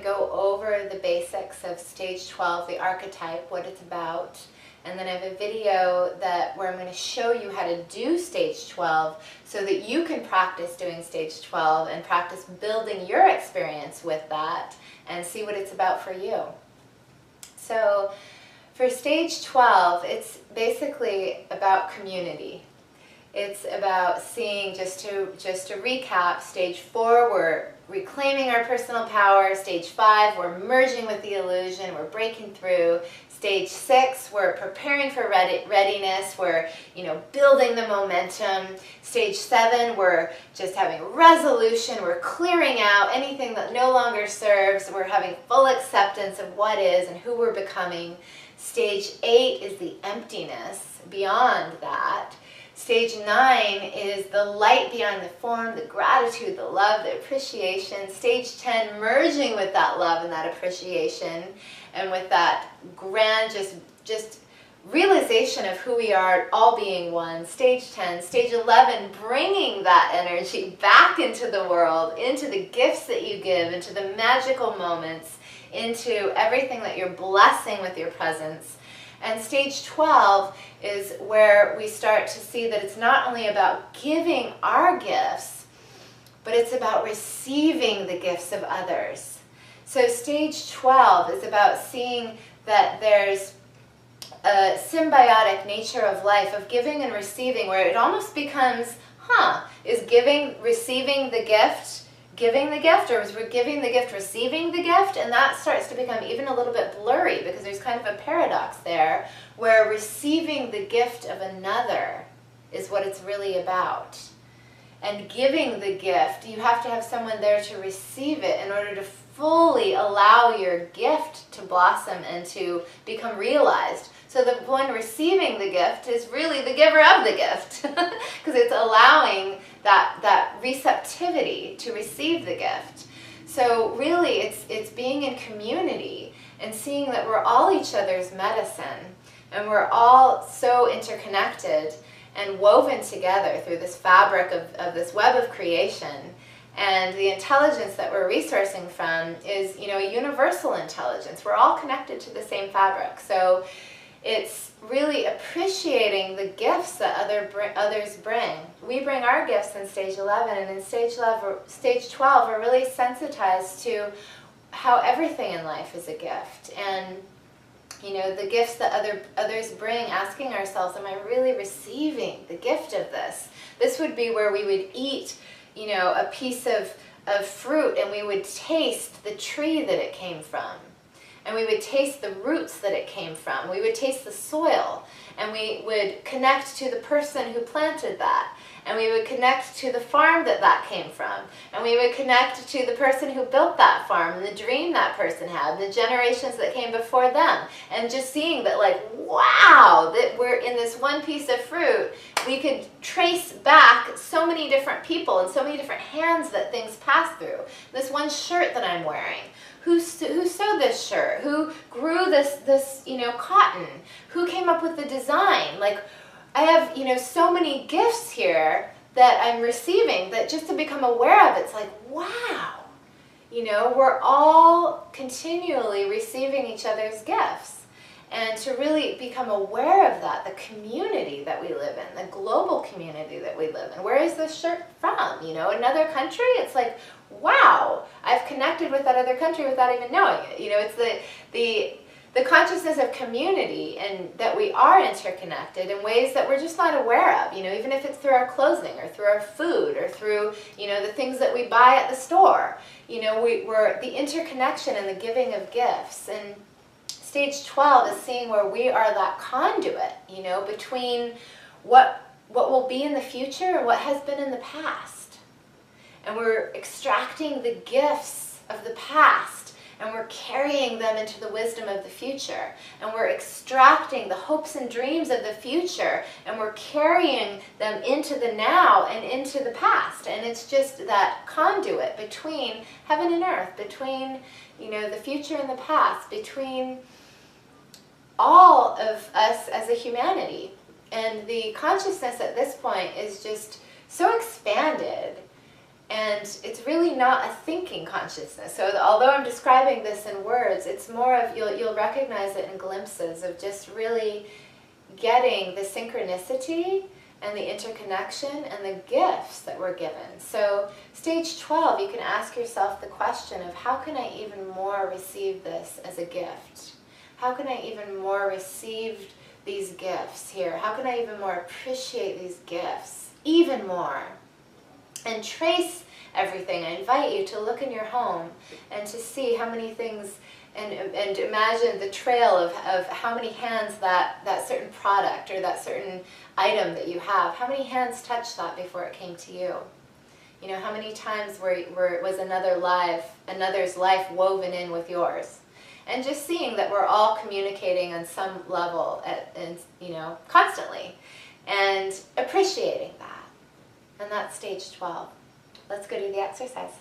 go over the basics of stage 12, the archetype, what it's about. And then I have a video where I'm going to show you how to do stage 12 so that you can practice doing stage 12 and practice building your experience with that and see what it's about for you. So for stage 12, it's basically about community. It's about seeing, just to recap, stage 4, we're reclaiming our personal power. Stage 5, we're merging with the illusion, we're breaking through. Stage 6, we're preparing for readiness, we're building the momentum. Stage 7, we're just having resolution, we're clearing out anything that no longer serves, we're having full acceptance of what is and who we're becoming. Stage 8 is the emptiness beyond that. Stage 9 is the light beyond the form, the gratitude, the love, the appreciation. Stage 10, merging with that love and that appreciation and with that grand just realization of who we are, all being one. Stage 10. Stage 11, bringing that energy back into the world, into the gifts that you give, into the magical moments, into everything that you're blessing with your presence. And stage 12 is where we start to see that it's not only about giving our gifts, but it's about receiving the gifts of others. So stage 12 is about seeing that there's a symbiotic nature of life, of giving and receiving, where it almost becomes, is receiving the gift, giving the gift, or is we're giving the gift, receiving the gift? And that starts to become even a little bit blurry because there's kind of a paradox there where receiving the gift of another is what it's really about. And giving the gift, you have to have someone there to receive it in order to fully allow your gift to blossom and to become realized. So the one receiving the gift is really the giver of the gift because it's allowing that receptivity to receive the gift. So really it's being in community and seeing that we're all each other's medicine and we're all so interconnected and woven together through this fabric of this web of creation. And the intelligence that we're resourcing from is, a universal intelligence. We're all connected to the same fabric. So it's really appreciating the gifts that others bring. We bring our gifts in stage 11, and in stage 12, we're really sensitized to how everything in life is a gift. And the gifts that others bring, asking ourselves, am I really receiving the gift of this? This would be where we would eat a piece of fruit and we would taste the tree that it came from. And we would taste the roots that it came from. We would taste the soil. And we would connect to the person who planted that. And we would connect to the farm that came from. And we would connect to the person who built that farm, and the dream that person had, the generations that came before them. And just seeing that, wow, that we're in this one piece of fruit, we could trace back so many different people and so many different hands that things pass through. This one shirt that I'm wearing. Who sewed this shirt? Who grew this cotton? Who came up with the design? I have, so many gifts here that I'm receiving that just to become aware of, it's wow. We're all continually receiving each other's gifts. And to really become aware of that, the community that we live in, the global community that we live in. Where is this shirt from? Another country? It's wow, I've connected with that other country without even knowing it. It's the consciousness of community and that we are interconnected in ways that we're just not aware of, even if it's through our clothing or through our food or through, the things that we buy at the store. We're the interconnection and the giving of gifts. And stage 12 is seeing where we are that conduit, between what will be in the future and what has been in the past. And we're extracting the gifts of the past and we're carrying them into the wisdom of the future. And we're extracting the hopes and dreams of the future and we're carrying them into the now and into the past. And it's just that conduit between heaven and earth, between, the future and the past, between all of us as a humanity. And the consciousness at this point is just so expanded And it's really not a thinking consciousness. So although I'm describing this in words, it's more of, you'll recognize it in glimpses of just really getting the synchronicity and the interconnection and the gifts that we're given. So stage 12, you can ask yourself the question of, how can I even more receive this as a gift? How can I even more receive these gifts here? How can I even more appreciate these gifts even more? And trace everything. I invite you to look in your home and to see how many things, and imagine the trail of how many hands that certain product or that certain item that you have, how many hands touched that before it came to you? You know, how many times was another's life woven in with yours? And just seeing that we're all communicating on some level, and you know, constantly, and appreciating that. And that's stage 12. Let's go do the exercise.